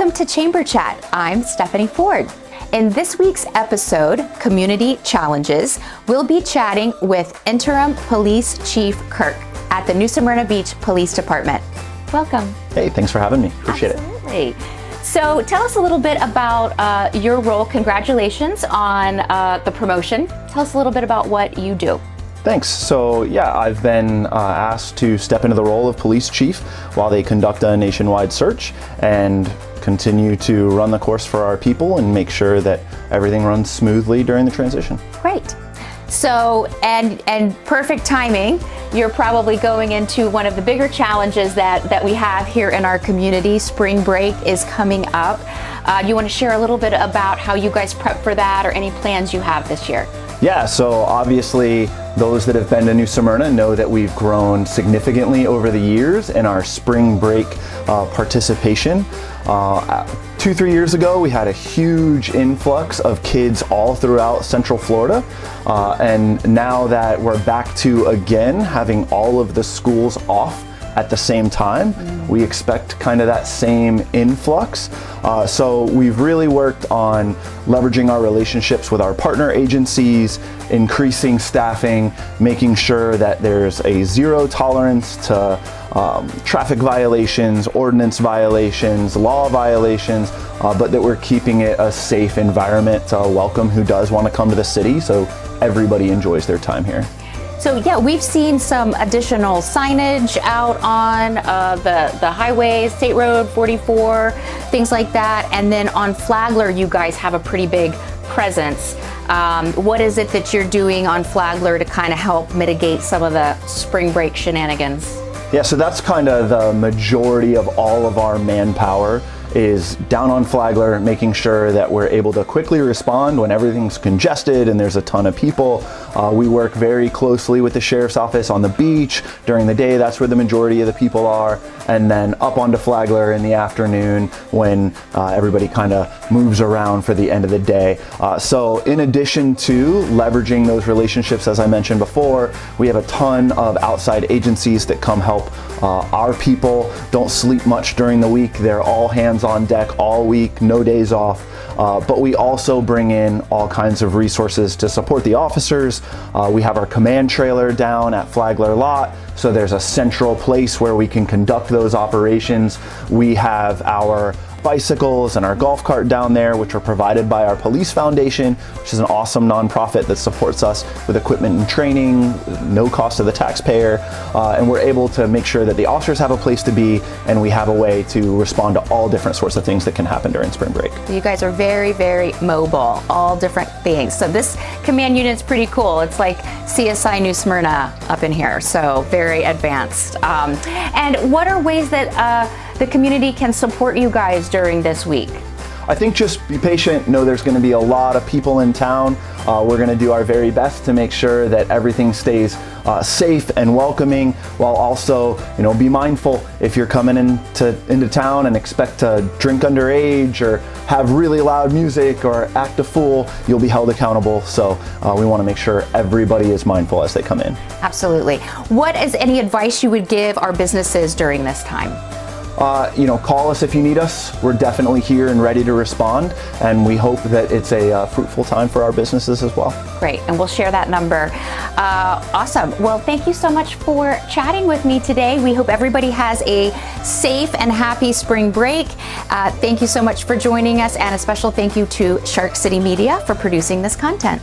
Welcome to Chamber Chat. I'm Stephanie Ford. In this week's episode, Community Challenges, we'll be chatting with Interim Police Chief Kirk at the New Smyrna Beach Police Department. Welcome. Hey, thanks for having me. Appreciate Absolutely. it. So tell us a little bit about your role. Congratulations on the promotion. Tell us a little bit about what you do. Thanks. So yeah, I've been asked to step into the role of police chief while they conduct a nationwide search and continue to run the course for our people and make sure that everything runs smoothly during the transition. Great. So, and perfect timing, you're probably going into one of the bigger challenges that we have here in our community. Spring break is coming up. You want to share a little bit about how you guys prep for that or any plans you have this year? Yeah, so obviously those that have been to New Smyrna know that we've grown significantly over the years in our spring break participation. 2-3 years ago, we had a huge influx of kids all throughout Central Florida. And now that we're back to again having all of the schools off at the same time, we expect kind of that same influx. So we've really worked on leveraging our relationships with our partner agencies, increasing staffing, making sure that there's a zero tolerance to traffic violations, ordinance violations, law violations, but that we're keeping it a safe environment to welcome who does want to come to the city so everybody enjoys their time here. So yeah, we've seen some additional signage out on the highways, State Road 44, things like that. And then on Flagler, you guys have a pretty big presence. What is it that you're doing on Flagler to kind of help mitigate some of the spring break shenanigans? Yeah, so that's kind of the majority of all of our manpower is down on Flagler, making sure that we're able to quickly respond when everything's congested and there's a ton of people. We work very closely with the sheriff's office on the beach. During the day, that's where the majority of the people are. And then up onto Flagler in the afternoon when everybody kind of moves around for the end of the day. So in addition to leveraging those relationships, as I mentioned before, we have a ton of outside agencies that come help our people. Don't sleep much during the week. They're all hands on deck all week, no days off. But we also bring in all kinds of resources to support the officers. We have our command trailer down at Flagler Lot, so there's a central place where we can conduct those operations. We have our bicycles and our golf cart down there, which are provided by our police foundation, which is an awesome nonprofit that supports us with equipment and training, no cost to the taxpayer, and we're able to make sure that the officers have a place to be and we have a way to respond to all different sorts of things that can happen during spring break. You guys are very, very mobile, all different things. So this command unit's pretty cool. It's like CSI New Smyrna up in here, so very advanced. And what are ways that the community can support you guys during this week? I think just be patient, know there's going to be a lot of people in town. We're going to do our very best to make sure that everything stays safe and welcoming, while also, be mindful if you're coming into town and expect to drink underage or have really loud music or act a fool, you'll be held accountable. So we want to make sure everybody is mindful as they come in. Absolutely. What is any advice you would give our businesses during this time? Call us if you need us. We're definitely here and ready to respond, and we hope that it's a fruitful time for our businesses as well. Great, and we'll share that number. Awesome. Well, thank you so much for chatting with me today. We hope everybody has a safe and happy spring break. Thank you so much for joining us, and a special thank you to Shark City Media for producing this content.